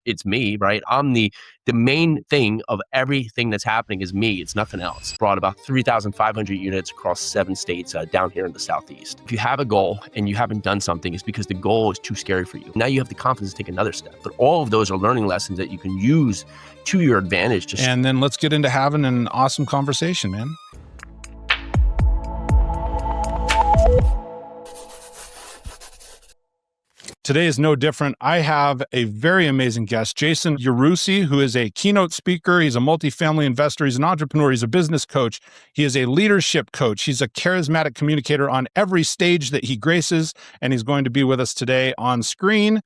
it's me, right? I'm the main thing of everything that's happening is me. It's nothing else. Brought about 3,500 units across 7 states down here in the Southeast. If you have a goal and you haven't done something, it's because the goal is too scary for you. Now you have the confidence to take another step. But all of those are learning lessons that you can use to your advantage. And then let's get into having an awesome conversation, man. Today is no different. I have a very amazing guest, Jason Yarusi, who is a keynote speaker. He's a multifamily investor. He's an entrepreneur. He's a business coach. He is a leadership coach. He's a charismatic communicator on every stage that he graces, and he's going to be with us today on screen.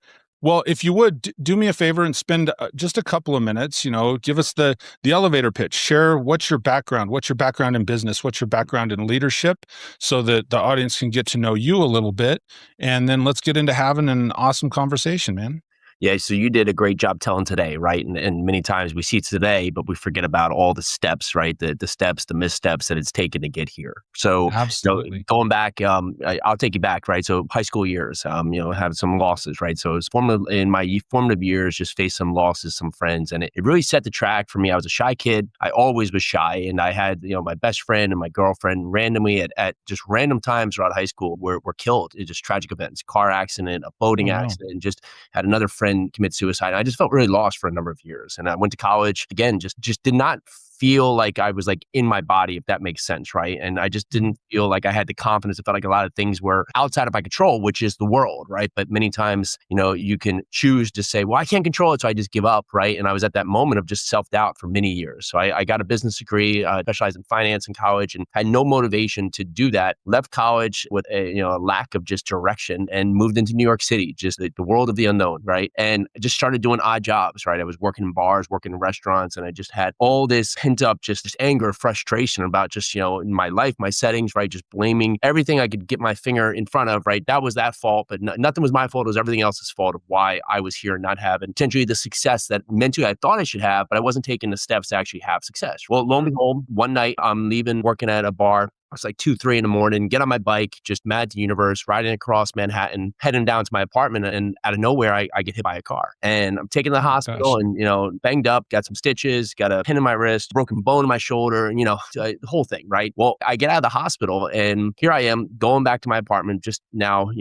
Well, if you would, do me a favor and spend just a couple of minutes, give us the elevator pitch. Share what's your background in business, what's your background in leadership, so that the audience can get to know you a little bit. And then let's get into having an awesome conversation, man. Yeah, so you did a great job telling today, right? And many times we see it today, but we forget about all the steps, right? The steps, the missteps that it's taken to get here. So absolutely, going back, I'll take you back, right? So high school years, had some losses, right? So it was in my formative years, just faced some losses, some friends, and it really set the track for me. I was a shy kid. I always was shy, and I had my best friend and my girlfriend randomly at just random times throughout high school were killed. It just tragic events, car accident, a boating accident, and just had another friend commit suicide. I just felt really lost for a number of years. And I went to college again, just did not feel like I was like in my body, if that makes sense, right? And I just didn't feel like I had the confidence. It felt like a lot of things were outside of my control, which is the world, right? But many times, you can choose to say, well, I can't control it, so I just give up, right? And I was at that moment of just self-doubt for many years. So I got a business degree, specialized in finance in college, and had no motivation to do that. Left college with a lack of just direction and moved into New York City, just the world of the unknown, right? And just started doing odd jobs, right? I was working in bars, working in restaurants, and I just had all this up just this anger, frustration about just, in my life, my settings, right? Just blaming everything I could get my finger in front of, right? That was that fault, but nothing was my fault. It was everything else's fault of why I was here and not having potentially the success that mentally I thought I should have, but I wasn't taking the steps to actually have success. Well, lo and behold, one night I'm leaving, working at a bar. It's like 2, 3 in the morning, get on my bike, just mad at the universe, riding across Manhattan, heading down to my apartment. And out of nowhere, I get hit by a car. And I'm taken to the hospital and, banged up, got some stitches, got a pin in my wrist, broken bone in my shoulder, and, the whole thing, right? Well, I get out of the hospital and here I am going back to my apartment just now,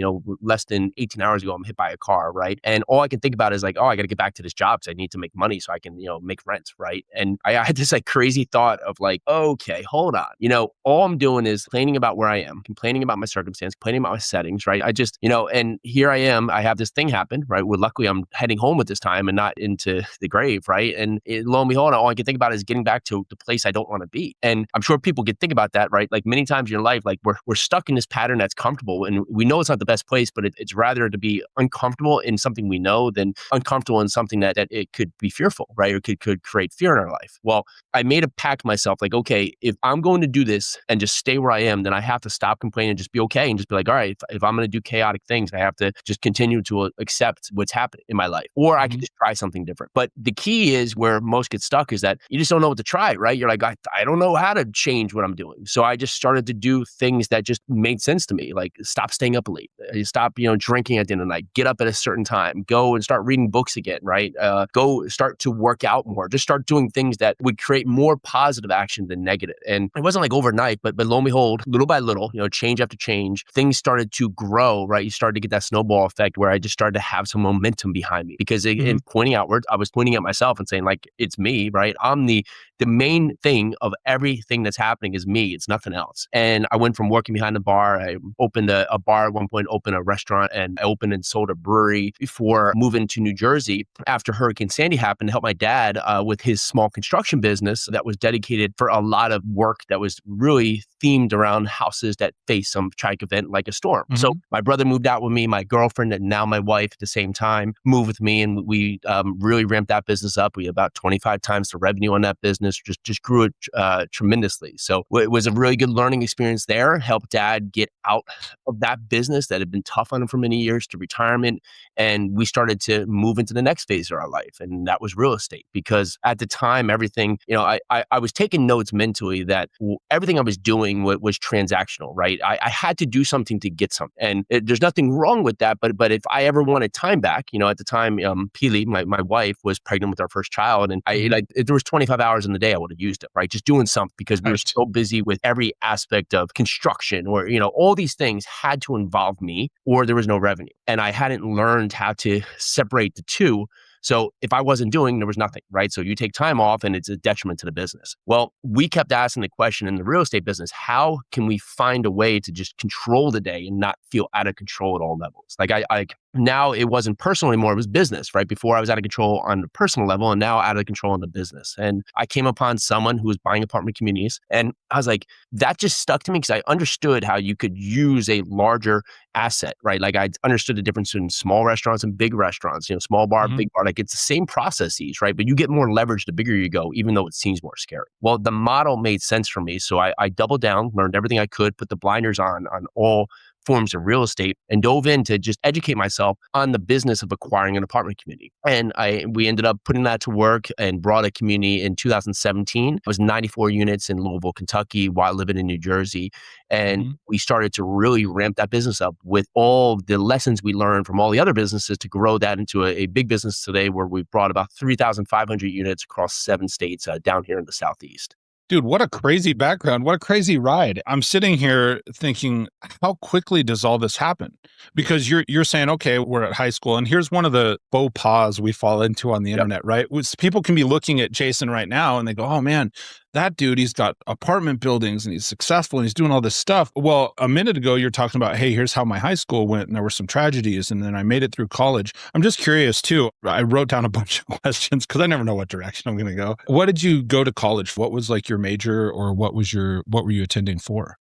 less than 18 hours ago, I'm hit by a car, right? And all I can think about is like, oh, I got to get back to this job because I need to make money so I can, make rent, right? And I had this like crazy thought of like, okay, hold on. All I'm doing is complaining about where I am, complaining about my circumstance, complaining about my settings, right? I just, and here I am, I have this thing happen, right? Well, luckily I'm heading home at this time and not into the grave, right? And lo and behold, all I can think about is getting back to the place I don't want to be. And I'm sure people can think about that, right? Like many times in your life, like we're stuck in this pattern that's comfortable and we know it's not the best place, but it's rather to be uncomfortable in something we know than uncomfortable in something that it could be fearful, right? Or could create fear in our life. Well, I made a pact myself, like, okay, if I'm going to do this and just stay where I am, then I have to stop complaining and just be okay and just be like, all right, if I'm going to do chaotic things, I have to just continue to accept what's happening in my life. Or I can just try something different. But the key is where most get stuck is that you just don't know what to try, right? You're like, I don't know how to change what I'm doing. So I just started to do things that just made sense to me, like stop staying up late, stop, drinking at the end of the night, get up at a certain time, go and start reading books again, right? Go start to work out more, just start doing things that would create more positive action than negative. And it wasn't like overnight, but lo and behold, little by little, change after change, things started to grow, right? You started to get that snowball effect where I just started to have some momentum behind me because in pointing outwards, I was pointing at myself and saying like, it's me, right? I'm the main thing of everything that's happening is me. It's nothing else. And I went from working behind the bar. I opened a bar at one point, opened a restaurant, and I opened and sold a brewery before moving to New Jersey after Hurricane Sandy happened to help my dad with his small construction business that was dedicated for a lot of work that was really themed around houses that face some tragic event like a storm. So my brother moved out with me, my girlfriend and now my wife at the same time moved with me, and we really ramped that business up. We had about 25 times the revenue on that business. business just grew it tremendously. So it was a really good learning experience there. Helped dad get out of that business that had been tough on him for many years to retirement. And we started to move into the next phase of our life. And that was real estate, because at the time, everything, I was taking notes mentally that everything I was doing was transactional, right? I had to do something to get something. And there's nothing wrong with that. But if I ever wanted time back, at the time, Pili, my wife, was pregnant with our first child. And if there was 25 hours in the day, I would have used it, right? Just doing something, because we were so busy with every aspect of construction, or, all these things had to involve me, or there was no revenue. And I hadn't learned how to separate the two. So if I wasn't doing, there was nothing, right? So you take time off and it's a detriment to the business. Well, we kept asking the question in the real estate business, how can we find a way to just control the day and not feel out of control at all levels? Like now it wasn't personal anymore, it was business, right? Before I was out of control on the personal level, and now out of control on the business. And I came upon someone who was buying apartment communities, and I was like, that just stuck to me, because I understood how you could use a larger asset, right? Like I understood the difference in small restaurants and big restaurants, small bar, big bar, like it's the same processes, right? But you get more leverage the bigger you go, even though it seems more scary. Well, the model made sense for me. So I doubled down, learned everything I could, put the blinders on all forms of real estate, and dove in to just educate myself on the business of acquiring an apartment community. And we ended up putting that to work and brought a community in 2017. It was 94 units in Louisville, Kentucky, while living in New Jersey. And we started to really ramp that business up with all the lessons we learned from all the other businesses to grow that into a big business today, where we've brought about 3,500 units across 7 states down here in the Southeast. Dude, what a crazy background. What a crazy ride. I'm sitting here thinking, how quickly does all this happen? Because you're saying, okay, we're at high school, and here's one of the faux pas we fall into on the internet, right? People can be looking at Jason right now and they go, oh man, that dude, he's got apartment buildings and he's successful and he's doing all this stuff. Well, a minute ago, you're talking about, hey, here's how my high school went, and there were some tragedies, and then I made it through college. I'm just curious too. I wrote down a bunch of questions because I never know what direction I'm going to go. What did you go to college? What was like your major, or what were you attending for?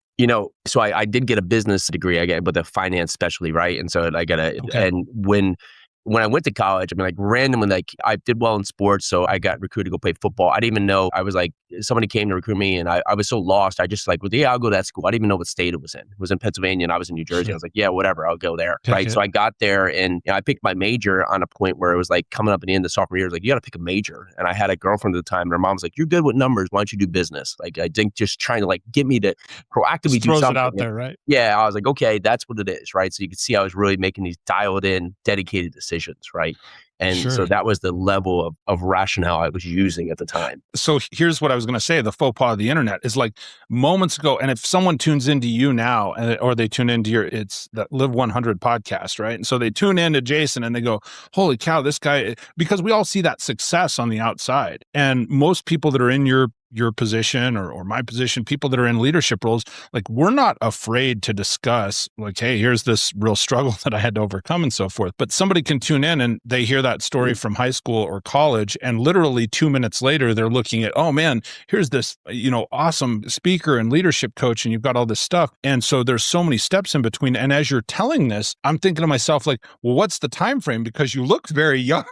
So I did get a business degree, I got with a finance specialty, right? And so I got and when I went to college, I mean, like randomly, like I did well in sports. So I got recruited to go play football. I didn't even know. I was like, somebody came to recruit me, and I was so lost. I just like, well, yeah, I'll go to that school. I didn't even know what state it was in. It was in Pennsylvania, and I was in New Jersey. I was like, yeah, whatever, I'll go there. Right. So I got there, and I picked my major on a point where it was like coming up at the end of the sophomore year. It was like, you got to pick a major. And I had a girlfriend at the time, and her mom was like, you're good with numbers. Why don't you do business? Like, I think just trying to like get me to proactively just do something. It out there, right? Yeah. I was like, okay, that's what it is. Right. So you could see I was really making these dialed in, dedicated decisions. Right. And so that was the level of rationale I was using at the time. So here's what I was going to say. The faux pas of the internet is like moments ago. And if someone tunes into you now, or they tune into it's that Live 100 podcast, right? And so they tune into Jason and they go, holy cow, this guy, because we all see that success on the outside. And most people that are in your position or my position, people that are in leadership roles, like we're not afraid to discuss like, hey, here's this real struggle that I had to overcome and so forth. But somebody can tune in and they hear that story from high school or college, and literally 2 minutes later, they're looking at, oh man, here's this, awesome speaker and leadership coach, and you've got all this stuff. And so there's so many steps in between. And as you're telling this, I'm thinking to myself, like, well, what's the time frame? Because you look very young,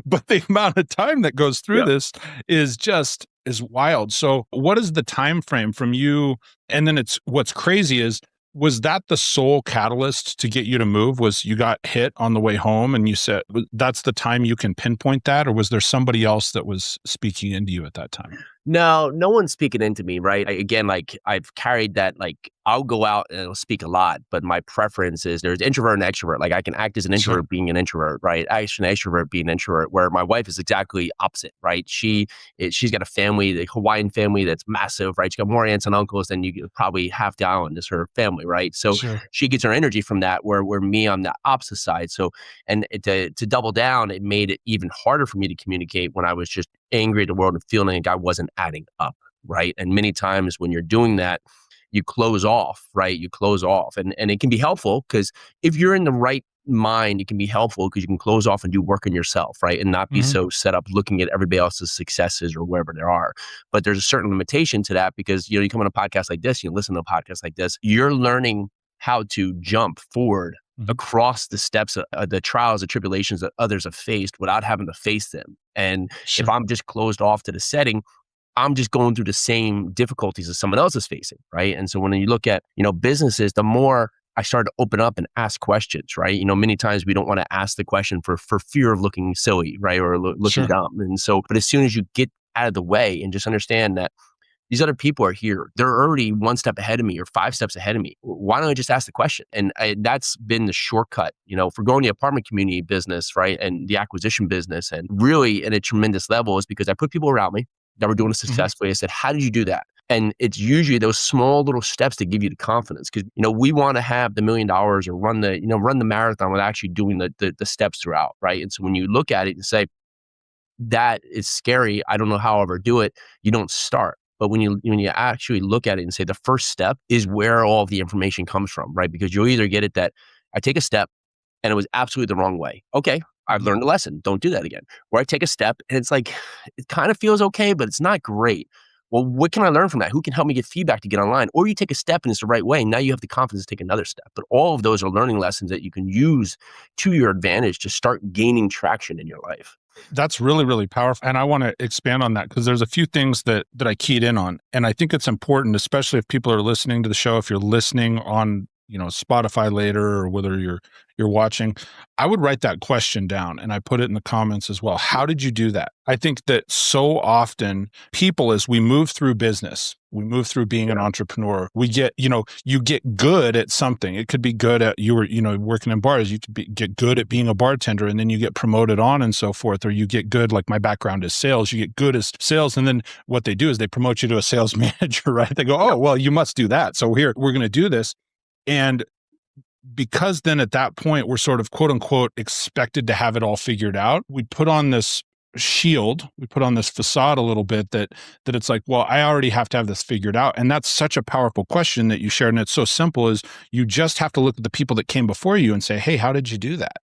but the amount of time that goes through this is wild. So what is the time frame from you? And then what's crazy is, was that the sole catalyst to get you to move? Was you got hit on the way home and you said, that's the time you can pinpoint that? Or was there somebody else that was speaking into you at that time? No one's speaking into me, right? Again, like I've carried that, like I'll go out and I'll speak a lot, but my preference is there's introvert and extrovert. Like I can act as an introvert being an introvert, right? Act as an extrovert being an introvert, where my wife is exactly opposite, right? She's got a family, the Hawaiian family that's massive, right? She's got more aunts and uncles than you probably half the island is her family, right? So she gets her energy from that, where me, I'm the opposite side. So, and to double down, it made it even harder for me to communicate when I was just angry at the world and feeling like I wasn't adding up, right? And many times when you're doing that, you close off, right? You close off. And it can be helpful, because if you're in the right mind, it can be helpful because you can close off and do work on yourself, right? And not be so set up looking at everybody else's successes or wherever there are. But there's a certain limitation to that, because, you come on a podcast like this, you listen to a podcast like this, you're learning how to jump forward across the steps of the trials and tribulations that others have faced without having to face them. And if I'm just closed off to the setting, I'm just going through the same difficulties that someone else is facing, right? And so when you look at, businesses, the more I started to open up and ask questions, right? Many times we don't want to ask the question for fear of looking silly, right? Or looking Sure. dumb. And so, but as soon as you get out of the way and just understand that these other people are here, they're already one step ahead of me or 5 steps ahead of me. Why don't I just ask the question? And that's been the shortcut, for growing the apartment community business, right? And the acquisition business. And really at a tremendous level is because I put people around me that were doing it Mhm. successfully. I said, how did you do that? And it's usually those small little steps that give you the confidence because, we want to have the $1 million or run the marathon without actually doing the steps throughout. Right. And so when you look at it and say, that is scary. I don't know how I'll ever do it. You don't start. But when you actually look at it and say the first step is where all of the information comes from, right? Because you'll either get it that I take a step and it was absolutely the wrong way. Okay, I've Mhm. learned a lesson. Don't do that again. Or I take a step and it's like it kind of feels okay, but it's not great. Well, what can I learn from that? Who can help me get feedback to get online? Or you take a step and it's the right way. Now you have the confidence to take another step. But all of those are learning lessons that you can use to your advantage to start gaining traction in your life. That's really, really powerful. And I want to expand on that because there's a few things that I keyed in on. And I think it's important, especially if people are listening to the show, if you're listening on, Spotify later or whether you're watching, I would write that question down and I put it in the comments as well. How did you do that? I think that so often people, as we move through business, we move through being an entrepreneur, we get, you get good at something. It could be good at working in bars. You could get good at being a bartender and then you get promoted on and so forth. Or you get good, like my background is sales, you get good as sales. And then what they do is they promote you to a sales manager, right? They go, oh, well, you must do that. So here, we're going to do this. And because then at that point, we're sort of quote unquote expected to have it all figured out, we put on this shield, we put on this facade a little bit that it's like, well, I already have to have this figured out. And that's such a powerful question that you shared. And it's so simple is you just have to look at the people that came before you and say, hey, how did you do that?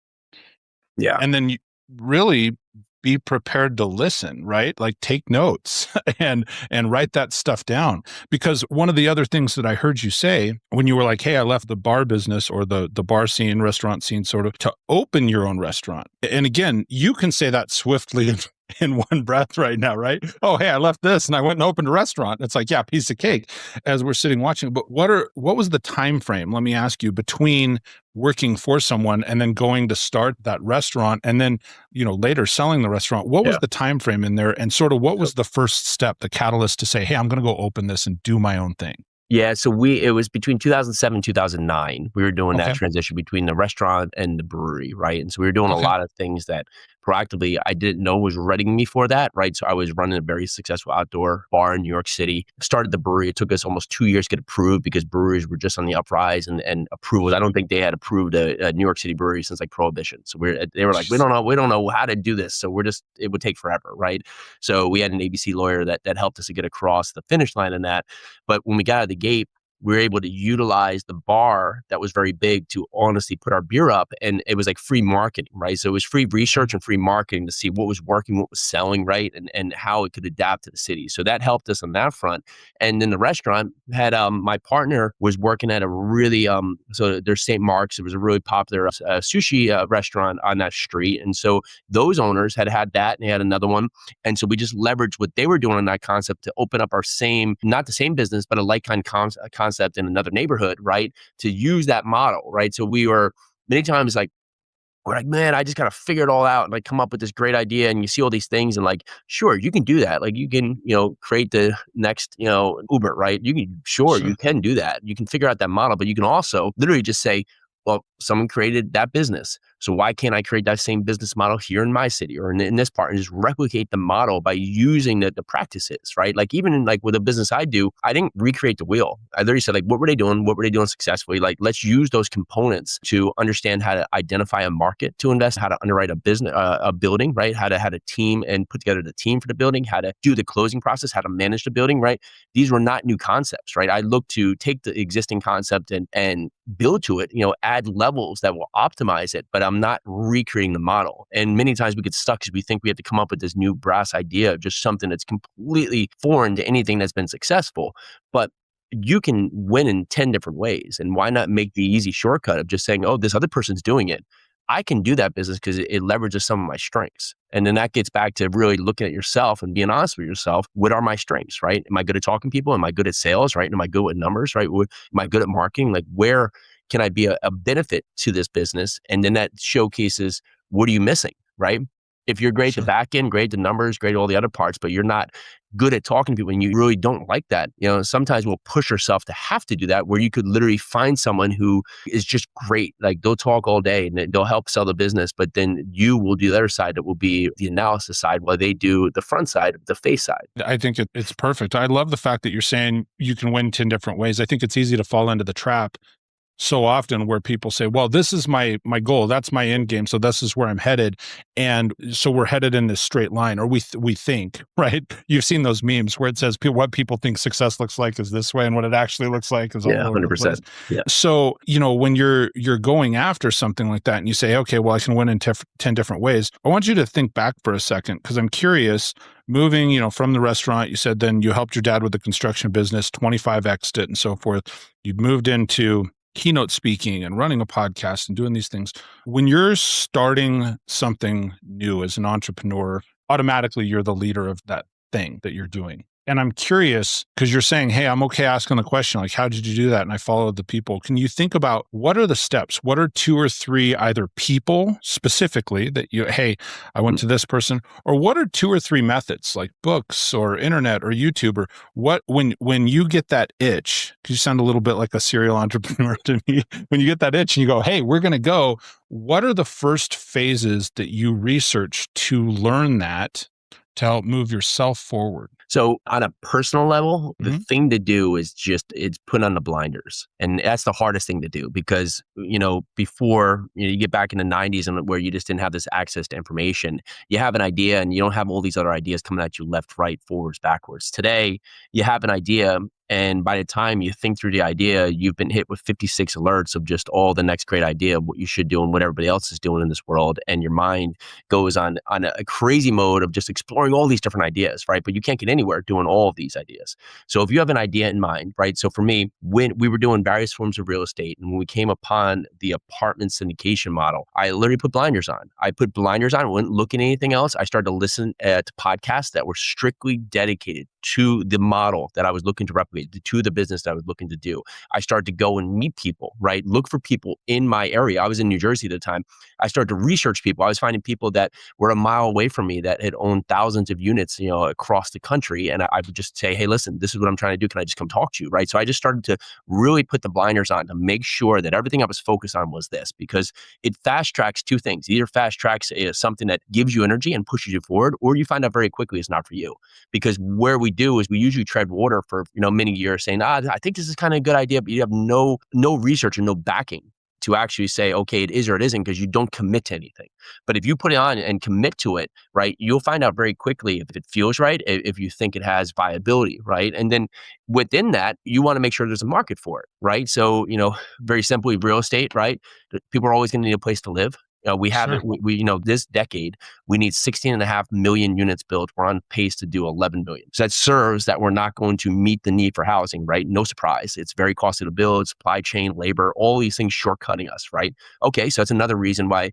Yeah. And then you really be prepared to listen, right? Like take notes and write that stuff down. Because one of the other things that I heard you say when you were like, hey, I left the bar business or the bar scene, restaurant scene sort of to open your own restaurant. And again, you can say that swiftly in one breath right now, right? Oh, hey, I left this and I went and opened a restaurant. It's like, yeah, piece of cake as we're sitting watching. But what was the time frame, let me ask you, between working for someone and then going to start that restaurant and then, later selling the restaurant? What was Yeah. the time frame in there? And sort of what So was the first step, the catalyst to say, hey, I'm going to go open this and do my own thing? Yeah, so it was between 2007 and 2009. We were doing that Okay. transition between the restaurant and the brewery, right? And so we were doing a Okay. lot of things that proactively I didn't know was readying me for that, right? So I was running a very successful outdoor bar in New York City. Started the brewery. It took us almost 2 years to get approved because breweries were just on the uprise and approvals. I don't think they had approved a New York City brewery since like Prohibition. So they were like, we don't know how to do this. So it would take forever, right? So we had an ABC lawyer that helped us to get across the finish line in that. But when we got out of the gate, we were able to utilize the bar that was very big to honestly put our beer up. And it was like free marketing, right? So it was free research and free marketing to see what was working, what was selling, right? And how it could adapt to the city. So that helped us on that front. And then the restaurant had, my partner was working at a really, so there's St. Mark's. It was a really popular sushi restaurant on that street. And so those owners had that and they had another one. And so we just leveraged what they were doing on that concept to open up our not the same business, but a like kind concept in another neighborhood, right? To use that model, right? So we were many times like, we're like, man, I just gotta figure it all out and like come up with this great idea. And you see all these things and like, sure, you can do that. Like you can, create the next, Uber, right? Sure, Sure. you can do that. You can figure out that model, but you can also literally just say, well, someone created that business. So why can't I create that same business model here in my city or in this part and just replicate the model by using the practices, right? Like even in like with a business I do, I didn't recreate the wheel. I literally said like, what were they doing? What were they doing successfully? Like, let's use those components to understand how to identify a market to invest, how to underwrite a business, a building, right? How to team and put together the team for the building, how to do the closing process, how to manage the building, right? These were not new concepts, right? I look to take the existing concept and build to it, add levels that will optimize it, but I'm not recreating the model. And many times we get stuck because we think we have to come up with this new brass idea of just something that's completely foreign to anything that's been successful. But you can win in 10 different ways. And why not make the easy shortcut of just saying, oh, this other person's doing it. I can do that business because it leverages some of my strengths. And then that gets back to really looking at yourself and being honest with yourself. What are my strengths, right? Am I good at talking to people? Am I good at sales, right? Am I good with numbers, right? Am I good at marketing? Like, where can I be a benefit to this business? And then that showcases, what are you missing, right? If you're great at the Sure. back end, great at the numbers, great at all the other parts, but you're not good at talking to people and you really don't like that, sometimes we'll push ourselves to have to do that, where you could literally find someone who is just great. Like, they'll talk all day and they'll help sell the business, but then you will do the other side that will be the analysis side while they do the front side, the face side. I think it's perfect. I love the fact that you're saying you can win 10 different ways. I think it's easy to fall into the trap so often where people say, well, this is my goal. That's my end game. So this is where I'm headed. And so we're headed in this straight line, or we think, right? You've seen those memes where it says what people think success looks like is this way, and what it actually looks like is all Yeah, over the 100%. place. Yeah. So, when you're going after something like that and you say, okay, well, I can win in 10 different ways. I want you to think back for a second, because I'm curious, moving, from the restaurant, you said then you helped your dad with the construction business, 25x'd it and so forth. You moved into keynote speaking and running a podcast and doing these things. When you're starting something new as an entrepreneur, automatically you're the leader of that thing that you're doing. And I'm curious, because you're saying, hey, I'm okay asking the question, like, how did you do that? And I followed the people. Can you think about what are the steps? What are 2 or 3 either people specifically that hey, I went to this person, or what are 2 or 3 methods like books or internet or YouTube, or what, when you get that itch, because you sound a little bit like a serial entrepreneur to me, when you get that itch and you go, hey, we're going to go, what are the first phases that you research to learn that to help move yourself forward? So on a personal level, the Mm-hmm. thing to do is it's put on the blinders. And that's the hardest thing to do because, before, you get back in the 90s and where you just didn't have this access to information, you have an idea and you don't have all these other ideas coming at you left, right, forwards, backwards. Today, you have an idea. And by the time you think through the idea, you've been hit with 56 alerts of just all the next great idea of what you should do and what everybody else is doing in this world. And your mind goes on a crazy mode of just exploring all these different ideas, right? But you can't get anywhere doing all of these ideas. So if you have an idea in mind, right? So for me, when we were doing various forms of real estate and when we came upon the apartment syndication model, I literally put blinders on. I put blinders on, wouldn't look at anything else. I started to listen to podcasts that were strictly dedicated to the model that I was looking to replicate, to the business that I was looking to do. I started to go and meet people, right? Look for people in my area. I was in New Jersey at the time. I started to research people. I was finding people that were a mile away from me that had owned thousands of units, across the country. And I would just say, hey, listen, this is what I'm trying to do. Can I just come talk to you, right? So I just started to really put the blinders on to make sure that everything I was focused on was this, because it fast tracks 2 things. Either fast tracks something that gives you energy and pushes you forward, or you find out very quickly it's not for you. Because where we do is we usually tread water for many years saying, I think this is kind of a good idea, but you have no research and no backing to actually say, okay, it is or it isn't, because you don't commit to anything. But if you put it on and commit to it, right, you'll find out very quickly if it feels right, if you think it has viability, right? And then within that, you want to make sure there's a market for it, right? So, very simply, real estate, right? People are always going to need a place to live. We haven't, Sure. this decade, we need 16.5 million units built. We're on pace to do 11 million. So that serves that we're not going to meet the need for housing, right? No surprise. It's very costly to build, supply chain, labor, all these things shortcutting us, right? Okay, so that's another reason why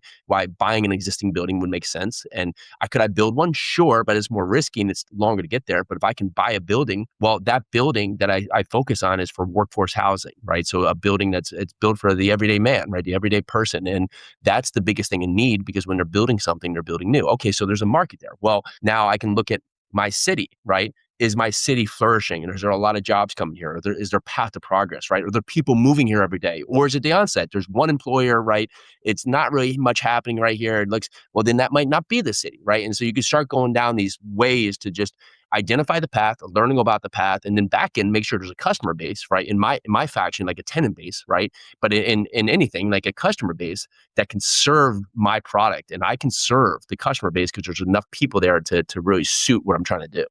buying an existing building would make sense. And could I build one? Sure, but it's more risky and it's longer to get there. But if I can buy a building, well, that building that I focus on is for workforce housing, right? So a building it's built for the everyday man, right? The everyday person. And that's the biggest thing in need, because when they're building something, they're building new. Okay, so there's a market there. Well, now I can look at my city, right? Is my city flourishing? And is there a lot of jobs coming here? Is there path to progress, right? Are there people moving here every day? Or is it the onset? There's one employer, right? It's not really much happening right here. It looks, well, then that might not be the city, right? And so you can start going down these ways to just identify the path, learning about the path, and then back in, make sure there's a customer base, right? In my faction, like a tenant base, right? But in anything, like a customer base that can serve my product, and I can serve the customer base because there's enough people there to really suit what I'm trying to do.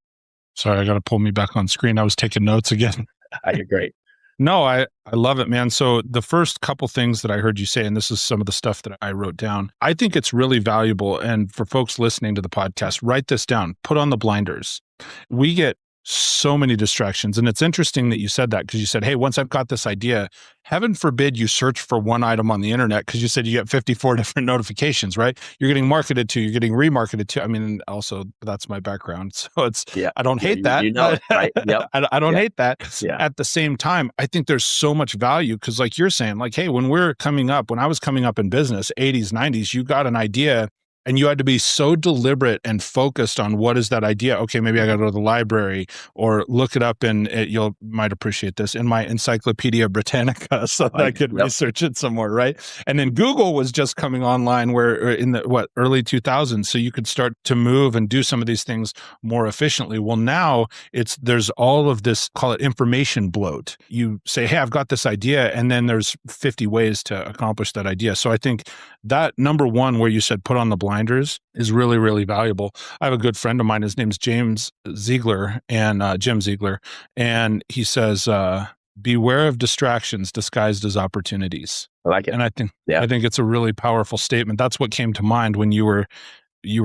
Sorry, I got to pull me back on screen. I was taking notes again. You're great. No, I love it, man. So the first couple things that I heard you say, and this is some of the stuff that I wrote down, I think it's really valuable. And for folks listening to the podcast, write this down, put on the blinders. We get so many distractions. And it's interesting that you said that, because you said, hey, once I've got this idea, heaven forbid you search for one item on the internet, because you said you get 54 different notifications, right? You're getting marketed to, you're getting remarketed to. I mean, also that's my background. So Yeah. I don't Yeah. hate that. You know it, right? Yep. I don't Yeah. hate that. Yeah. At the same time, I think there's so much value, because like you're saying, like, hey, when I was coming up in business, 80s, 90s, you got an idea and you had to be so deliberate and focused on what is that idea. Okay, maybe I got to go to the library or look it up you might appreciate this, in my Encyclopedia Britannica, so that I could Yep. research it somewhere, right? And then Google was just coming online, where in the early 2000s, so you could start to move and do some of these things more efficiently. Well, now there's all of this, call it information bloat. You say, hey, I've got this idea, and then there's 50 ways to accomplish that idea. So I think that number one, where you said put on the blinders, is really, really valuable. I have a good friend of mine. His name's James Ziegler, and Jim Ziegler. And he says, beware of distractions disguised as opportunities. I like it. And I think it's a really powerful statement. That's what came to mind when you were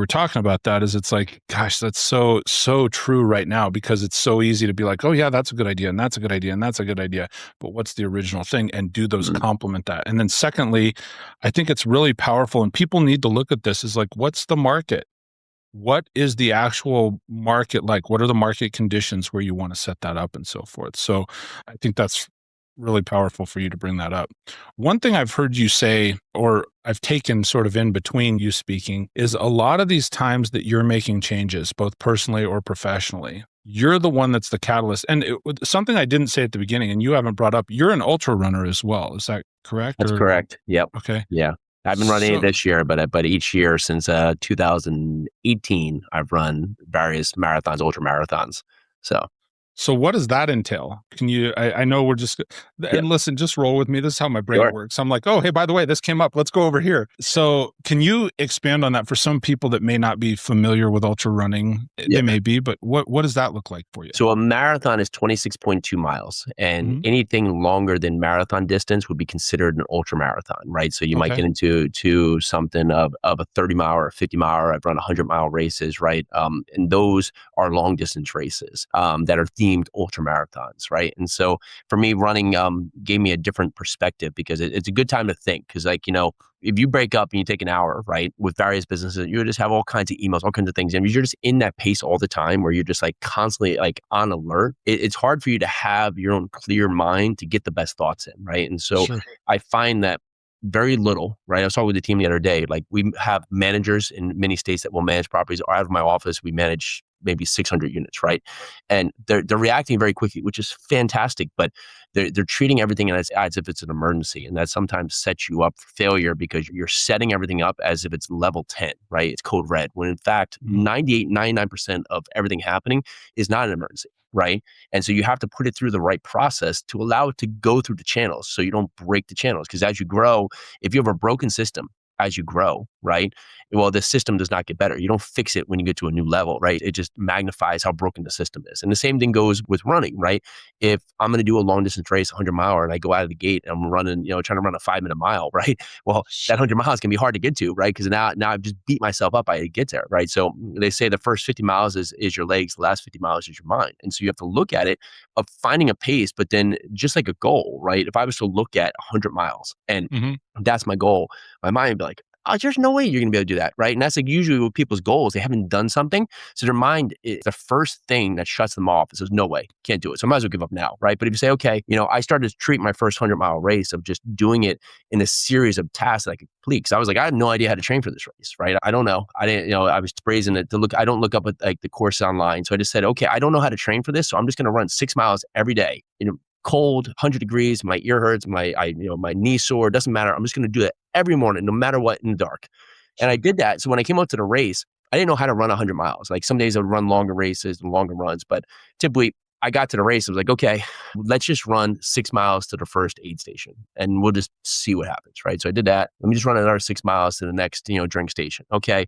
talking about that. Is it's like, gosh, that's so true right now, because it's so easy to be like, oh yeah, that's a good idea, and that's a good idea, and that's a good idea, but what's the original thing? And do those complement that? And then secondly, I think it's really powerful, and people need to look at this, is like, what's the market? What is the actual market like? What are the market conditions where you want to set that up, and so forth? So I think that's really powerful for you to bring that up. One thing I've heard you say, or I've taken sort of in between you speaking, is a lot of these times that you're making changes, both personally or professionally, you're the one that's the catalyst. And something I didn't say at the beginning, and you haven't brought up, you're an ultra runner as well. Is that correct? That's correct. Yep. Okay. Yeah. I've been running it this year, but each year since 2018, I've run various marathons, ultra marathons. So what does that entail? Can you, I know we're just, and listen, just roll with me. This is how my brain works. I'm like, oh, hey, by the way, this came up. Let's go over here. So can you expand on that for some people that may not be familiar with ultra running? They may be, but what does that look like for you? So a marathon is 26.2 miles, and anything longer than marathon distance would be considered an ultra marathon, right? So you might get into something of a 30 mile or a 50 mile. I've run 100-mile races, right? And those are long distance races that are themed ultra marathons, right? And so for me, running gave me a different perspective, because it's a good time to think. Because if you break up and you take an hour, right, with various businesses, you just have all kinds of emails, all kinds of things, and you're just in that pace all the time, where you're just like constantly like on alert. It's hard for you to have your own clear mind to get the best thoughts in, right? And so I find that very little, right? I was talking with the team the other day, like we have managers in many states that will manage properties. Or out of my office, we manage maybe 600 units, right? And they're reacting very quickly, which is fantastic, but they're treating everything as if it's an emergency. And that sometimes sets you up for failure, because you're setting everything up as if it's level 10, right? It's code red, when in fact, 99% of everything happening is not an emergency, right? And so you have to put it through the right process to allow it to go through the channels, so you don't break the channels. Because as you grow, if you have a broken system, as you grow, right? Well, the system does not get better. You don't fix it when you get to a new level, right? It just magnifies how broken the system is. And the same thing goes with running, right? If I'm going to do a long distance race, 100-mile, and I go out of the gate and I'm running, trying to run a 5-minute mile, right? Well, that 100 miles can be hard to get to, right? Because now I've just beat myself up by to get there, right? So they say the first 50 miles is your legs, the last 50 miles is your mind. And so you have to look at it of finding a pace, but then just like a goal, right? If I was to look at 100 miles and that's my goal, my mind would be like, oh, there's no way you're going to be able to do that, right? And that's like usually with people's goals, they haven't done something. So their mind is the first thing that shuts them off. It says, no way, can't do it. So I might as well give up now, right? But if you say, okay, I started to treat my first 100-mile race of just doing it in a series of tasks that I could complete. Because I was like, I had no idea how to train for this race, right? I don't know. I didn't, I was brazen it to look. I don't look up at like the course online. So I just said, okay, I don't know how to train for this. So I'm just going to run 6 miles every day. Cold, 100 degrees, my ear hurts, my knee sore, doesn't matter. I'm just going to do that every morning, no matter what, in the dark. And I did that. So when I came out to the race, I didn't know how to run 100 miles. Like some days I would run longer races and longer runs, but typically I got to the race. I was like, okay, let's just run 6 miles to the first aid station and we'll just see what happens, right? So I did that. Let me just run another 6 miles to the next, drink station. Okay.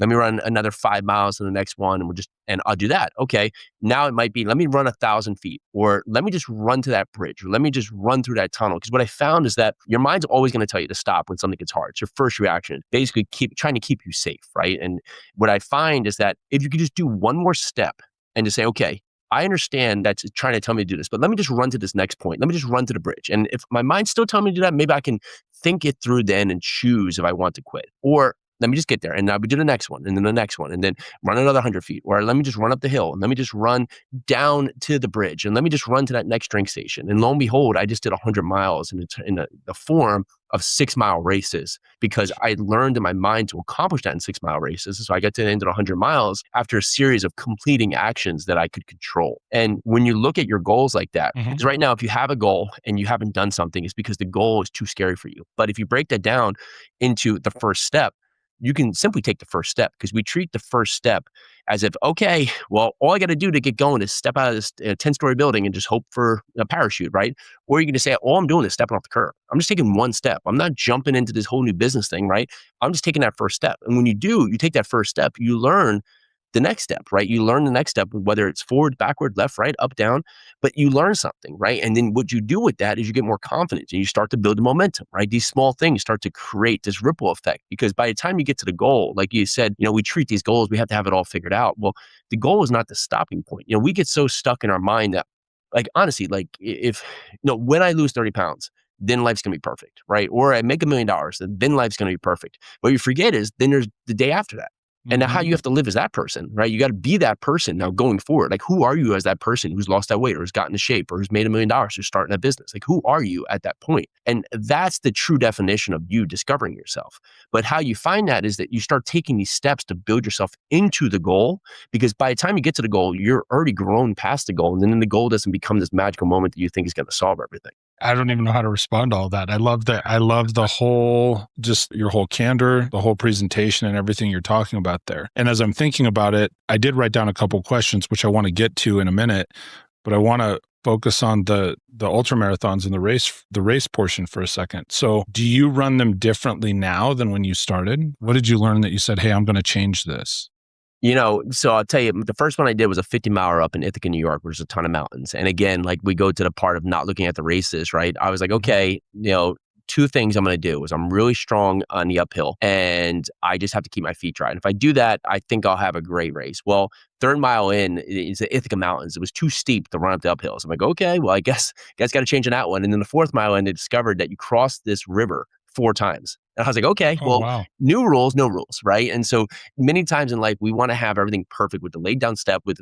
Let me run another 5 miles to the next one, and I'll do that. Okay. Now it might be, let me run 1,000 feet, or let me just run to that bridge, or let me just run through that tunnel. Because what I found is that your mind's always going to tell you to stop when something gets hard. It's your first reaction, basically trying to keep you safe, right? And what I find is that if you could just do one more step and just say, okay, I understand that's trying to tell me to do this, but let me just run to this next point. Let me just run to the bridge. And if my mind's still telling me to do that, maybe I can think it through then and choose if I want to quit. Or let me just get there and I'll do the next one and then the next one and then run another 100 feet. Or let me just run up the hill and let me just run down to the bridge and let me just run to that next drink station. And lo and behold, I just did 100 miles in the form of 6-mile races because I learned in my mind to accomplish that in 6-mile races. So I got to the end of 100 miles after a series of completing actions that I could control. And when you look at your goals like that, because right now, if you have a goal and you haven't done something, it's because the goal is too scary for you. But if you break that down into the first step, you can simply take the first step because we treat the first step as if, okay, well, all I got to do to get going is step out of this 10-story building and just hope for a parachute, right? Or you can just say, all I'm doing is stepping off the curb. I'm just taking one step. I'm not jumping into this whole new business thing, right? I'm just taking that first step. And when you do, you take that first step, you learn the next step, right? You learn the next step, whether it's forward, backward, left, right, up, down, but you learn something, right? And then what you do with that is you get more confidence and you start to build the momentum, right? These small things start to create this ripple effect because by the time you get to the goal, like you said, we treat these goals, we have to have it all figured out. Well, the goal is not the stopping point. We get so stuck in our mind that, like, honestly, like if, when I lose 30 pounds, then life's going to be perfect, right? Or I make $1 million, then life's going to be perfect. What you forget is then there's the day after that. And now how you have to live as that person, right? You got to be that person now going forward. Like, who are you as that person who's lost that weight or has gotten into shape or who's made $1 million or starting a business? Like, who are you at that point? And that's the true definition of you discovering yourself. But how you find that is that you start taking these steps to build yourself into the goal, because by the time you get to the goal, you're already grown past the goal. And then the goal doesn't become this magical moment that you think is going to solve everything. I don't even know how to respond to all that. I love that. I love the whole, just your whole candor, the whole presentation and everything you're talking about there. And as I'm thinking about it, I did write down a couple of questions, which I want to get to in a minute, but I want to focus on the ultra marathons and the race portion for a second. So do you run them differently now than when you started? What did you learn that you said, hey, I'm going to change this? So I'll tell you, the first one I did was a 50-miler up in Ithaca, New York, which is a ton of mountains. And again, like we go to the part of not looking at the races, right? I was like, okay, two things I'm going to do is I'm really strong on the uphill and I just have to keep my feet dry. And if I do that, I think I'll have a great race. Well, 3rd mile in, it's the Ithaca Mountains. It was too steep to run up the uphills. I'm like, okay, well, I guess got to change on that one. And then the 4th mile in, they discovered that you cross this river 4 times. And I was like, okay, Wow. New rules, no rules, right? And so many times in life, we want to have everything perfect with the laid down step with,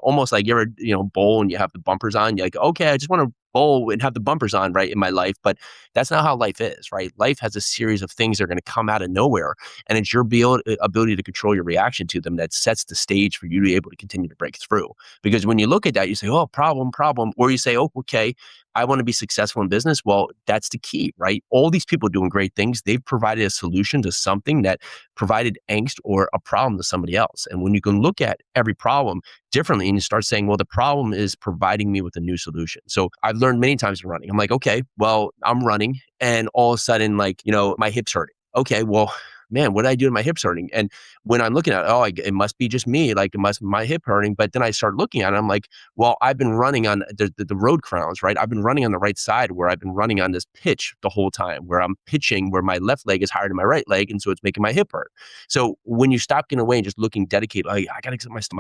almost like you ever, bowl and you have the bumpers on. You're like, okay, I just want to bowl and have the bumpers on, right, in my life. But that's not how life is, right? Life has a series of things that are going to come out of nowhere. And it's your ability to control your reaction to them that sets the stage for you to be able to continue to break through. Because when you look at that, you say, oh, problem. Or you say, oh, okay, I want to be successful in business. Well, that's the key, right? All these people doing great things, they've provided a solution to something that provided angst or a problem to somebody else. And when you can look at every problem differently and you start saying, well, the problem is providing me with a new solution. So I've learned many times in running. I'm like, okay, well, I'm running and all of a sudden, like, my hip's hurting. Okay, well, man, what did I do to my hips hurting? And when I'm looking at it, it must be just me, like it must be my hip hurting. But then I start looking at it, I'm like, well, I've been running on the road crowns, right? I've been running on the right side where I've been running on this pitch the whole time, where I'm pitching where my left leg is higher than my right leg. And so it's making my hip hurt. So when you stop getting away and just looking dedicated, like, I got to get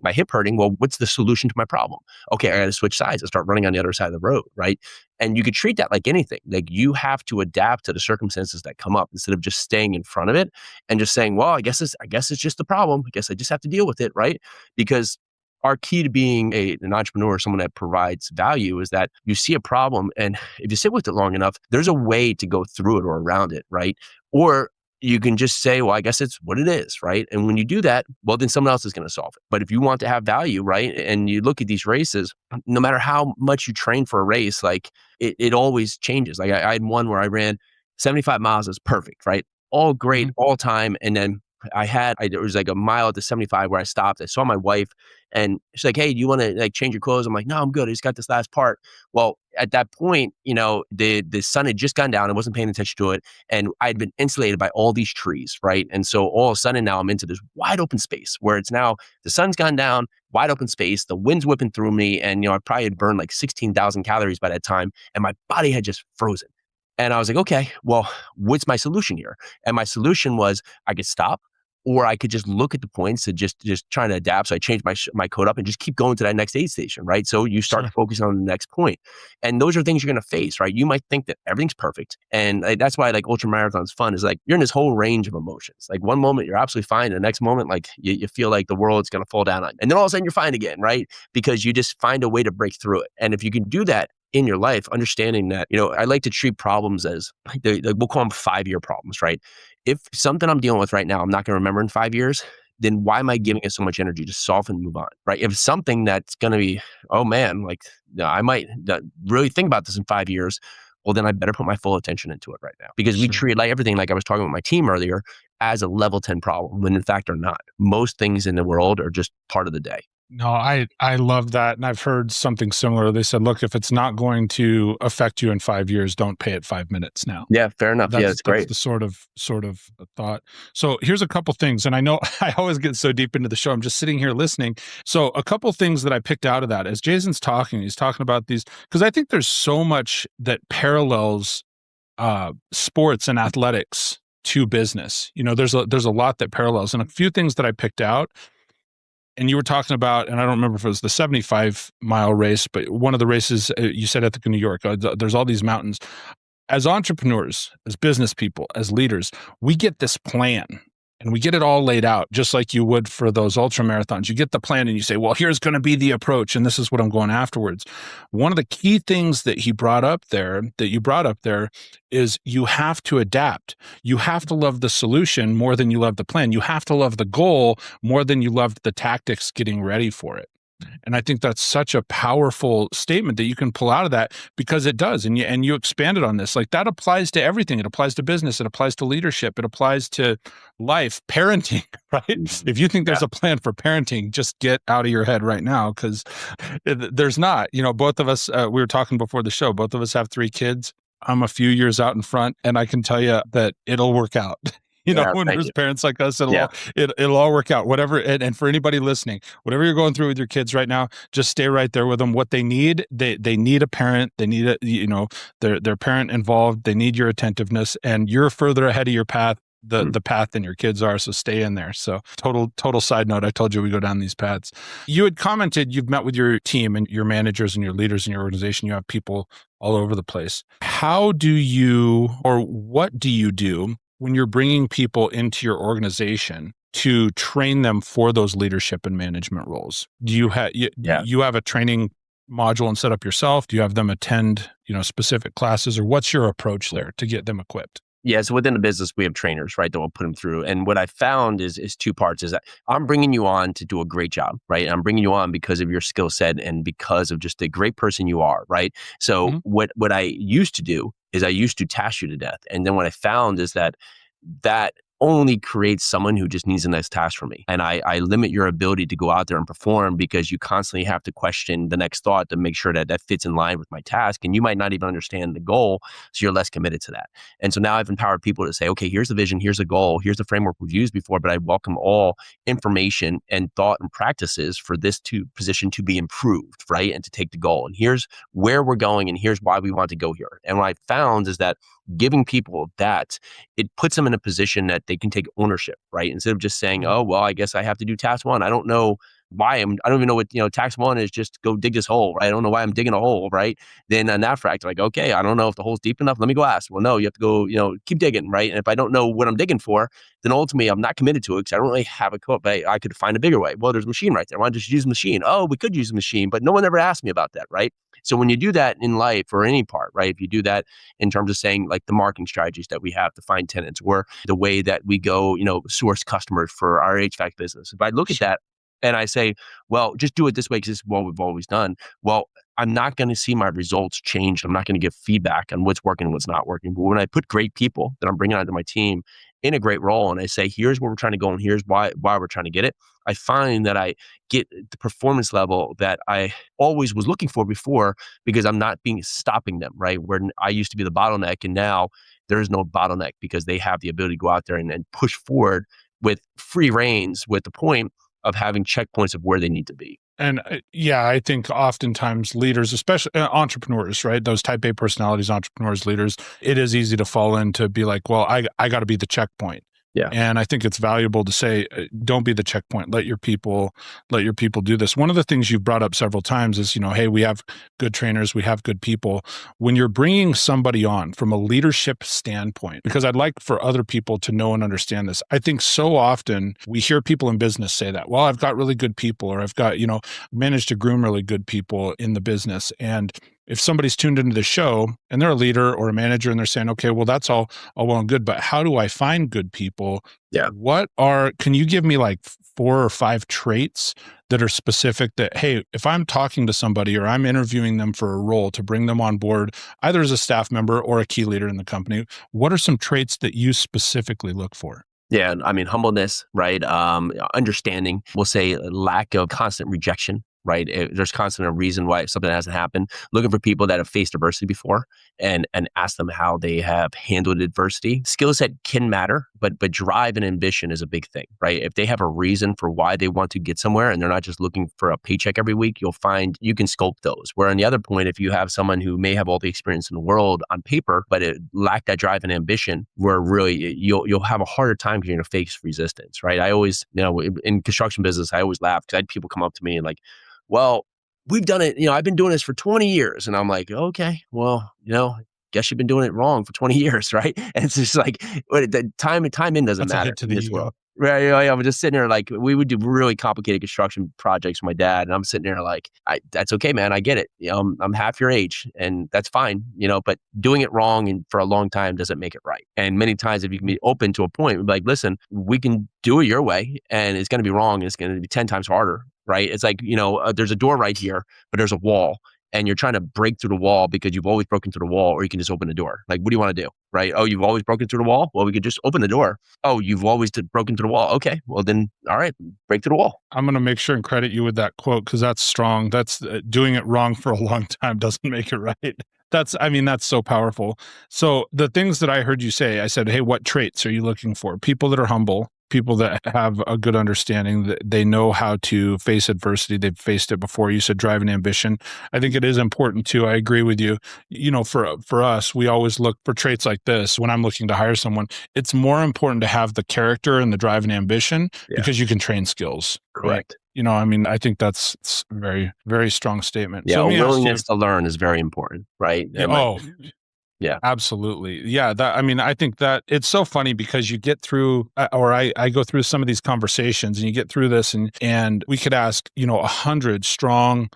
my hip hurting. Well, what's the solution to my problem? Okay, I got to switch sides and start running on the other side of the road, right? And you could treat that like anything. Like, you have to adapt to the circumstances that come up instead of just staying in front of it and just saying, well, I guess it's just the problem. I guess I just have to deal with it, right? Because our key to being an entrepreneur, someone that provides value, is that you see a problem, and if you sit with it long enough, there's a way to go through it or around it, right? Or you can just say, well, I guess it's what it is, right? And when you do that, well, then someone else is going to solve it. But if you want to have value, right, and you look at these races, no matter how much you train for a race, like it always changes. Like I had one where I ran 75 miles, is perfect, right? All great, all time. And then there was like a mile at the 75 where I stopped. I saw my wife and she's like, hey, do you want to like change your clothes? I'm like, no, I'm good. I just got this last part. Well, at that point, the sun had just gone down. I wasn't paying attention to it. And I'd been insulated by all these trees, right? And so all of a sudden now I'm into this wide open space where it's now the sun's gone down, wide open space, the wind's whipping through me. And, I probably had burned like 16,000 calories by that time. And my body had just frozen. And I was like, okay, well, what's my solution here? And my solution was I could stop, or I could just look at the points and just trying to adapt. So I change my code up and just keep going to that next aid station, right? So you start Sure. focusing on the next point. And those are things you're going to face, right? You might think that everything's perfect. And that's why like ultra marathon's fun is like you're in this whole range of emotions. Like one moment you're absolutely fine. The next moment, like you feel like the world's going to fall down on you. And then all of a sudden you're fine again, right? Because you just find a way to break through it. And if you can do that in your life, understanding that, I like to treat problems as we'll call them 5-year problems, right? If something I'm dealing with right now, I'm not going to remember in 5 years, then why am I giving it so much energy to solve and move on, right? If something that's going to be, oh man, like I might really think about this in 5 years, well, then I better put my full attention into it right now because we treat like everything, like I was talking with my team earlier, as a level 10 problem when in fact are not. Most things in the world are just part of the day. No, I love that. And I've heard something similar. They said, look, if it's not going to affect you in 5 years, don't pay it 5 minutes now. Yeah, fair enough. That's great. That's the sort of thought. So here's a couple things. And I know I always get so deep into the show. I'm just sitting here listening. So a couple things that I picked out of that as Jason's talking, he's talking about these, because I think there's so much that parallels sports and athletics to business. There's a lot that parallels, and a few things that I picked out. And you were talking about, and I don't remember if it was the 75-mile race, but one of the races you said Ithaca, New York, there's all these mountains. As entrepreneurs, as business people, as leaders, we get this plan and we get it all laid out, just like you would for those ultra marathons. You get the plan and you say, well, here's going to be the approach, and this is what I'm going afterwards. One of the key things that you brought up there, is you have to adapt. You have to love the solution more than you love the plan. You have to love the goal more than you loved the tactics getting ready for it. And I think that's such a powerful statement that you can pull out of that, because it does. And you expanded on this. Like that applies to everything. It applies to business. It applies to leadership. It applies to life, parenting, right? If you think there's a plan for parenting, just get out of your head right now, because there's not. Both of us, we were talking before the show, both of us have 3 kids. I'm a few years out in front, and I can tell you that it'll work out. When there's parents like us, it'll all work out. Whatever, and for anybody listening, whatever you're going through with your kids right now, just stay right there with them. What they need, they need a parent. They need their parent involved. They need your attentiveness, and you're further ahead of your path, the path than your kids are. So stay in there. So total side note. I told you we go down these paths. You had commented you've met with your team and your managers and your leaders in your organization. You have people all over the place. How do you, or what do you do when you're bringing people into your organization to train them for those leadership and management roles? Do you have you have a training module and set up yourself? Do you have them attend specific classes, or what's your approach there to get them equipped? Yeah, so within the business, we have trainers, right, that will put them through. And what I found is 2 parts, is that I'm bringing you on to do a great job, right? I'm bringing you on because of your skill set and because of just the great person you are, right? So what I used to do is I used to task you to death. And then what I found is that only creates someone who just needs the next task from me. And I limit your ability to go out there and perform, because you constantly have to question the next thought to make sure that fits in line with my task. And you might not even understand the goal, so you're less committed to that. And so now I've empowered people to say, okay, here's the vision, here's the goal, here's the framework we've used before, but I welcome all information and thought and practices for this position to be improved, right? And to take the goal. And here's where we're going, and here's why we want to go here. And what I found is that giving people that, it puts them in a position that they can take ownership, right? Instead of just saying, oh, well, I guess I have to do task 1. I don't know why I don't even know what, task 1 is, just go dig this hole, right? I don't know why I'm digging a hole, right? Then on that fact, like, okay, I don't know if the hole's deep enough. Let me go ask. Well, no, you have to go, keep digging, right? And if I don't know what I'm digging for, then ultimately I'm not committed to it, because I don't really have a code, but I could find a bigger way. Well, there's a machine right there. Why don't you just use the machine? Oh, we could use the machine, but no one ever asked me about that, right? So when you do that in life or any part, right? If you do that in terms of saying like the marketing strategies that we have to find tenants, or the way that we go, source customers for our HVAC business. If I look at that and I say, well, just do it this way because this is what we've always done. Well, I'm not going to see my results change. I'm not going to give feedback on what's working and what's not working. But when I put great people that I'm bringing onto my team in a great role, and I say, here's where we're trying to go and here's why we're trying to get it, I find that I get the performance level that I always was looking for before, because I'm not stopping them, right? Where I used to be the bottleneck, and now there is no bottleneck, because they have the ability to go out there and push forward with free reins, with the point of having checkpoints of where they need to be. And I think oftentimes leaders, especially entrepreneurs, right? Those type A personalities, entrepreneurs, leaders, it is easy to fall into be like, well, I got to be the checkpoint. Yeah. And I think it's valuable to say, don't be the checkpoint. Let your people do this. One of the things you've brought up several times is, hey, we have good trainers, we have good people. When you're bringing somebody on from a leadership standpoint, because I'd like for other people to know and understand this. I think so often we hear people in business say that, well, I've got really good people, or I've got, managed to groom really good people in the business. And if somebody's tuned into the show and they're a leader or a manager and they're saying, okay, well, that's all well and good, but how do I find good people? Yeah. Can you give me like 4 or 5 traits that are specific that, hey, if I'm talking to somebody or I'm interviewing them for a role to bring them on board, either as a staff member or a key leader in the company, what are some traits that you specifically look for? Yeah. I mean, humbleness, right? Understanding, we'll say lack of constant rejection, right? There's constant a reason why something hasn't happened. Looking for people that have faced adversity before and ask them how they have handled adversity. Skill set can matter, but drive and ambition is a big thing, right? If they have a reason for why they want to get somewhere and they're not just looking for a paycheck every week, you'll find you can sculpt those. Where on the other point, if you have someone who may have all the experience in the world on paper, but it lack that drive and ambition, where really you'll have a harder time because you're going to face resistance, right? I always, in construction business, I always laugh because I had people come up to me and like, well, we've done it, I've been doing this for 20 years. And I'm like, okay, well, guess you've been doing it wrong for 20 years, right? And it's just like, the time in doesn't That's a matter hit to in the this ego. world. Right. I'm just sitting there like, we would do really complicated construction projects with my dad. And I'm sitting there like, that's okay, man. I get it. I'm half your age and that's fine, but doing it wrong and for a long time doesn't make it right. And many times if you can be open to a point, like, listen, we can do it your way and it's going to be wrong. And it's going to be 10 times harder. Right. It's like, there's a door right here, but there's a wall and you're trying to break through the wall because you've always broken through the wall, or you can just open the door. Like, what do you want to do? Right. Oh, you've always broken through the wall. Well, we could just open the door. Oh, you've always broken through the wall. Okay. Well, then, all right, break through the wall. I'm going to make sure and credit you with that quote because that's strong. That's doing it wrong for a long time doesn't make it right. That's so powerful. So the things that I heard you say, I said, hey, what traits are you looking for? People that are humble, people that have a good understanding, that they know how to face adversity. They've faced it before. You said drive and ambition. I think it is important too. I agree with you. For us, we always look for traits like this. When I'm looking to hire someone, it's more important to have the character and the drive and ambition because you can train skills. Correct. Right? I think that's a very, very strong statement. Yeah, So willingness to learn is very important, right? Yeah, absolutely. Yeah. I think that it's so funny because you get through, or I go through some of these conversations and you get through this and we could ask, 100 strong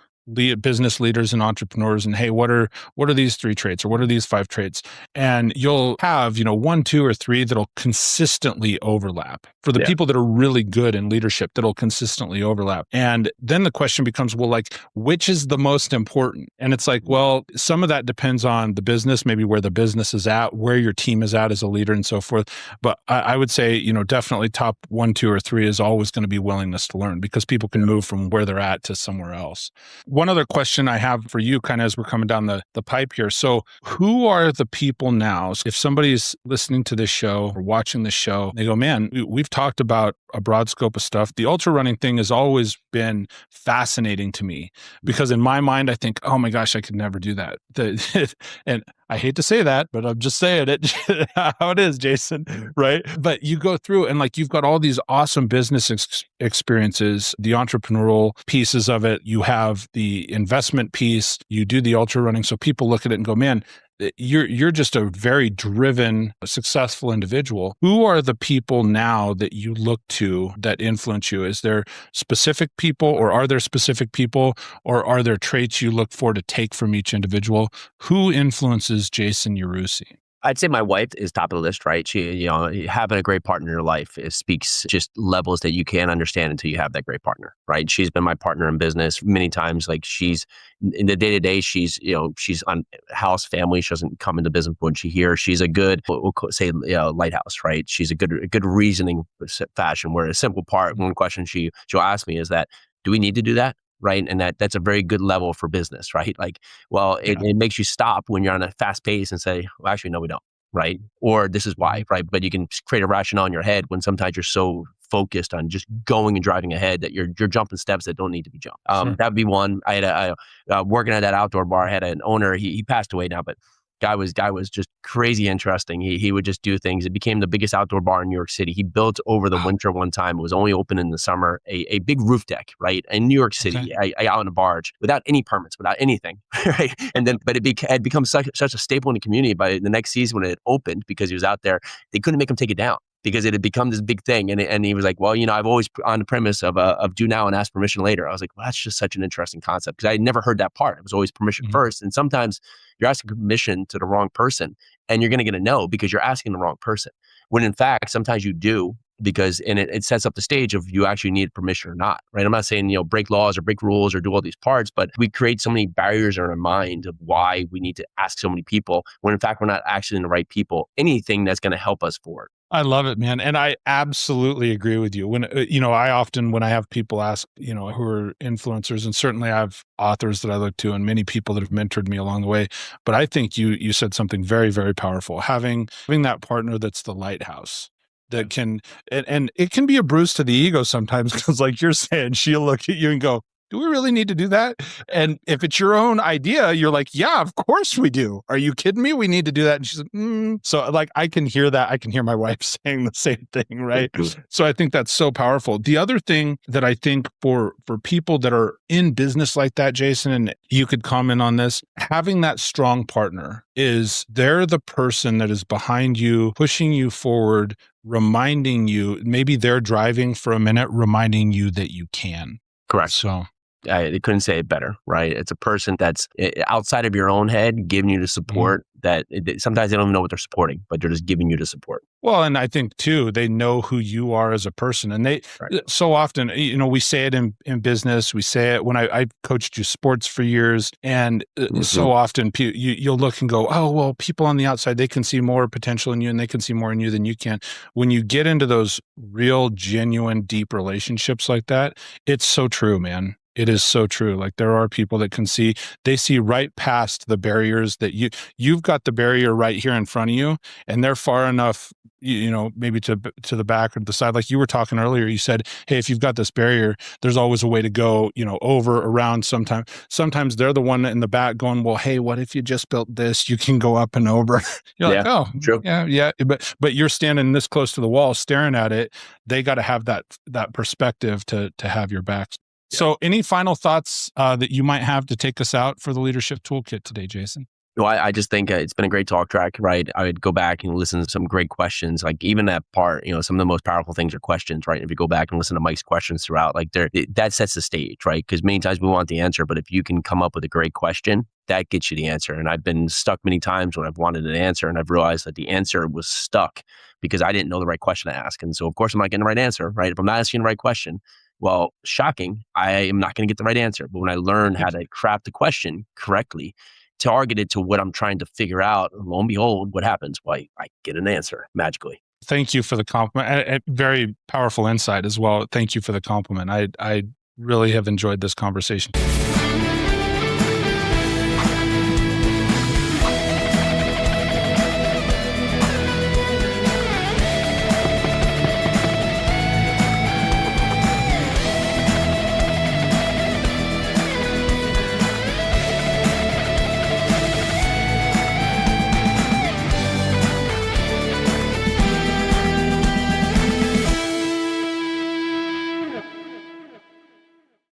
business leaders and entrepreneurs and, hey, what are these 3 traits or what are these 5 traits? And you'll have, 1, 2, or 3 that'll consistently overlap. For the people that are really good in leadership, that'll consistently overlap. And then the question becomes, well, like, which is the most important? And it's like, well, some of that depends on the business, maybe where the business is at, where your team is at as a leader and so forth. But I would say, definitely top 1, 2, or 3 is always going to be willingness to learn because people can move from where they're at to somewhere else. One other question I have for you kind of as we're coming down the pipe here. So who are the people now? So if somebody's listening to this show or watching this show, they go, man, we've talked about a broad scope of stuff. The ultra running thing has always been fascinating to me because in my mind, I think, oh my gosh, I could never do that. And I hate to say that, but I'm just saying it how it is, Jason, right? But you go through and like you've got all these awesome business experiences, the entrepreneurial pieces of it. You have the investment piece, you do the ultra running. So people look at it and go, man, you're just a very driven, successful individual. Who are the people now that you look to that influence you? Is there specific people or are there specific people or are there traits you look for to take from each individual? Who influences Jason Yarusi? I'd say my wife is top of the list, right? She, having a great partner in your life speaks just levels that you can't understand until you have that great partner, right? She's been my partner in business many times. Like she's in the day to day, she's on house family. She doesn't come into business when she here. She's a good, we'll say, lighthouse, right? She's a good reasoning fashion. Where a simple part, one question she'll ask me is that, do we need to do that? Right. And that's a very good level for business, right? Like, well, it makes you stop when you're on a fast pace and say, well, actually, no, we don't. Right. Or this is why. Right. But you can create a rationale in your head when sometimes you're so focused on just going and driving ahead that you're jumping steps that don't need to be jumped. That'd be one. I had working at that outdoor bar, I had an owner, he passed away now, but Guy was just crazy interesting. He would just do things. It became the biggest outdoor bar in New York City. He built over the winter one time. It was only open in the summer. A big roof deck, right, in New York City. Okay. I out on a barge without any permits, without anything, right. And then, but had become such a staple in the community. By the next season when it opened, because he was out there, they couldn't make him take it down, because it had become this big thing. And he was like, well, I've always on the premise of do now and ask permission later. I was like, well, that's just such an interesting concept, because I had never heard that part. It was always permission first. And sometimes you're asking permission to the wrong person, and you're going to get a no because you're asking the wrong person. When in fact, sometimes you do, because it sets up the stage of you actually need permission or not, right? I'm not saying, break laws or break rules or do all these parts, but we create so many barriers in our mind of why we need to ask so many people, when in fact, we're not actually the right people, anything that's going to help us forward. I love it, man. And I absolutely agree with you. When, I often, when I have people ask, who are influencers, and certainly I have authors that I look to and many people that have mentored me along the way, but I think you said something very, very powerful. Having that partner that's the lighthouse, that can, and it can be a bruise to the ego sometimes, because like you're saying, she'll look at you and go, do we really need to do that? And if it's your own idea, you're like, yeah, of course we do. Are you kidding me? We need to do that. And she's like, So like, I can hear that. I can hear my wife saying the same thing, right? So I think that's so powerful. The other thing that I think for people that are in business like that, Jason, and you could comment on this, having that strong partner is they're the person that is behind you, pushing you forward, reminding you, maybe they're driving for a minute, reminding you that you can. Correct. So I couldn't say it better, right? It's a person that's outside of your own head, giving you the support that sometimes they don't even know what they're supporting, but they're just giving you the support. Well, and I think too, they know who you are as a person. And they so often, we say it in business, we say it when I coached you sports for years. And so often you'll look and go, oh, well, people on the outside, they can see more potential in you and they can see more in you than you can. When you get into those real, genuine, deep relationships like that, it's so true, man. It is so true. Like there are people that they see right past the barriers that you've got the barrier right here in front of you, and they're far enough, maybe to the back or to the side. Like you were talking earlier, you said, hey, if you've got this barrier, there's always a way to go, over, around. Sometimes they're the one in the back going, well, hey, what if you just built this? You can go up and over. You're like, oh, true. Yeah. But you're standing this close to the wall, staring at it. They got to have that perspective to have your back. So any final thoughts that you might have to take us out for the Leadership Toolkit today, Jason? No, I just think it's been a great talk track, right? I would go back and listen to some great questions. Like even that part, some of the most powerful things are questions, right? If you go back and listen to Mike's questions throughout, like that sets the stage, right? Because many times we want the answer, but if you can come up with a great question, that gets you the answer. And I've been stuck many times when I've wanted an answer and I've realized that the answer was stuck because I didn't know the right question to ask. And so of course I'm not getting the right answer, right? If I'm not asking the right question, well, shocking, I am not going to get the right answer. But when I learn how to craft the question correctly, targeted to what I'm trying to figure out, lo and behold, what happens? Well, I get an answer magically. Thank you for the compliment. A very powerful insight as well. Thank you for the compliment. I really have enjoyed this conversation.